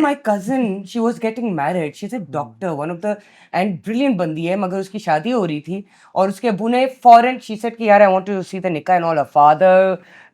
my cousin, she was getting married. She's a doctor, one of the and brilliant बंदी है, मगर उसकी शादी हो रही थी और उसके अबू ने foreign, she said कि यार I want to see the nikah and all. Her father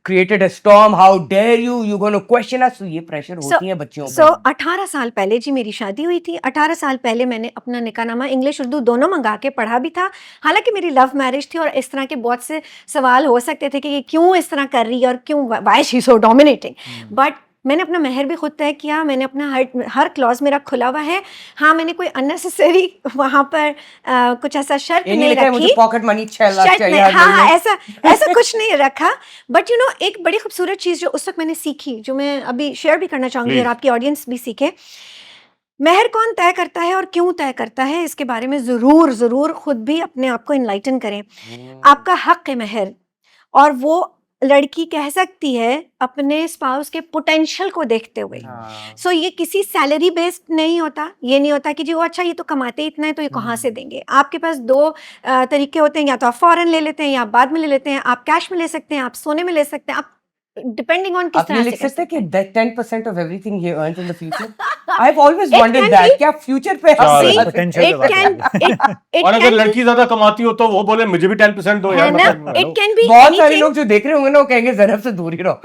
created a storm. How dare you? You're going to question us. So ये pressure होती है बच्चों पे. So 18 साल पहले जी मेरी शादी हुई थी। 18 साल पहले मैंने अपना निकाहनामा इंग्लिश उर्दू दोनों मंगा के पढ़ा भी था। हालांकि मेरी लव मैरिज थी और इस तरह के बहुत से सवाल हो सकते थे कि ये क्यों इस तरह कर रही है और क्यों why she so dominating, but मैंने अपना मेहर भी खुद तय किया। मैंने अपना हर क्लॉज मेरा खुला हुआ है। हाँ, मैंने कोई अननेसेसरी वहाँ पर कुछ ऐसा शर्त नहीं रखी, मुझे पॉकेट मनी 6 लाख चाहिए। हाँ, ऐसा कुछ नहीं रखा। बट एक बड़ी खूबसूरत चीज़ जो उस वक्त मैंने सीखी, जो मैं अभी शेयर भी करना चाहूँगी और आपकी ऑडियंस भी सीखे। मेहर कौन तय करता है और क्यों तय करता है, इसके बारे में ज़रूर खुद भी अपने आप को इनलाइटन करें। आपका हक है मेहर, और वो लड़की कह सकती है अपने स्पाउस के पोटेंशियल को देखते हुए। सो ये किसी सैलरी बेस्ड नहीं होता। ये नहीं होता कि जी वो अच्छा ये तो कमाते इतना है तो ये कहाँ से देंगे। आपके पास दो तरीके होते हैं, या तो आप फॉरेन ले लेते हैं या आप बाद में ले लेते हैं। आप कैश में ले सकते हैं, आप सोने में ले सकते हैं, आप डिपेंडिंग ऑन किस तरह से। लिख सकते हैं कि that 10% of everything he earns in the future. I've always wondered that क्या फ्यूचर पे और अगर लड़की ज्यादा कमाती हो तो वो बोले मुझे भी 10% दो यार। It can be बहुत सारे लोग जो देख रहे होंगे ना वो कहेंगे ज़रब से दूर ही रहो।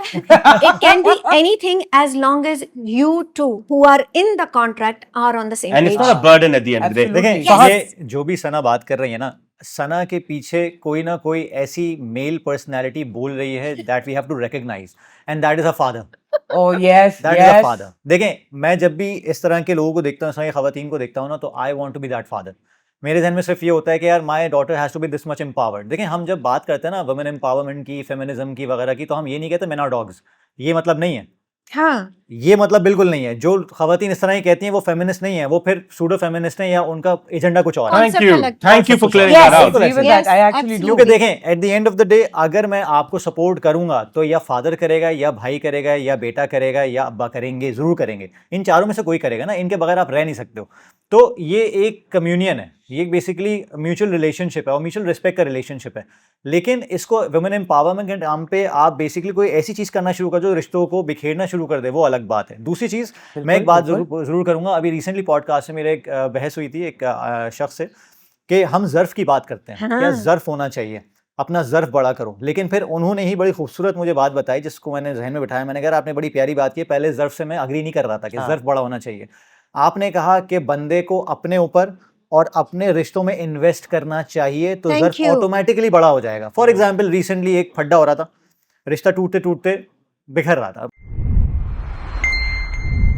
It can be anything as long as you two who are in the contract are on the same page. And it's not a burden at the end of the day. देखें ये जो भी सना बात कर रही है ना, सना के पीछे कोई ना कोई ऐसी मेल पर्सनालिटी बोल रही है that we have to recognize, and that is her father. Oh yes, that is her father. देखें, मैं जब भी इस तरह के लोगों को देखता हूँ, ख़वातीन को देखता हूँ ना, तो I want to be that father. मेरे ज़हन में सिर्फ ये होता है कि यार my daughter has to be this much empowered. देखें, हम जब बात करते हैं ना वुमेन एम्पावरमेंट की, फेमिनिज्म की वगैरह की, तो हम ये नहीं कहते मेन आर डॉग्स। ये मतलब नहीं है। हाँ, ये मतलब बिल्कुल नहीं है। जो खवातीन इस तरह ही कहती हैं वो फेमिनिस्ट नहीं है, वो फिर सूडो फेमिनिस्ट हैं या उनका एजेंडा कुछ और है। Thank you for clearing that out. क्योंकि देखें at the end of the day अगर मैं आपको सपोर्ट करूंगा तो या फादर करेगा या भाई करेगा या बेटा करेगा या अब्बा करेंगे, जरूर करेंगे। इन चारों में से कोई करेगा ना, इनके बगैर आप रह नहीं सकते हो। तो ये एक कम्युनियन है, ये बेसिकली म्यूचुअल रिलेशनशिप है और म्यूचुअल रिस्पेक्ट का रिलेशनशिप है। लेकिन इसको वुमेन एम्पावरमेंट के नाम पे आप बेसिकली कोई ऐसी चीज़ करना शुरू कर दो रिश्तों को बिखेरना शुरू कर दे, वो अलग बात है। दूसरी चीज़ मैं एक बात जरूर करूंगा, अभी रिसेंटली पॉडकास्ट में मेरे एक बहस हुई थी एक शख्स से कि हम ज़र्फ की बात करते हैं, क्या ज़र्फ होना चाहिए, अपना ज़र्फ बड़ा करो। लेकिन फिर उन्होंने ही बड़ी खूबसूरत मुझे बात बताई जिसको मैंने जहन में बिठाया। मैंने कहा आपने बड़ी प्यारी बात की, पहले ज़र्फ से मैं अग्री नहीं कर रहा था कि ज़र्फ बड़ा होना चाहिए। आपने कहा कि बंदे को अपने ऊपर और अपने रिश्तों में इन्वेस्ट करना चाहिए तो ज़र्फ ऑटोमेटिकली बड़ा हो जाएगा। फॉर एग्जाम्पल रिसेंटली एक फड्डा हो रहा था, रिश्ता टूटते टूटते बिखर रहा था।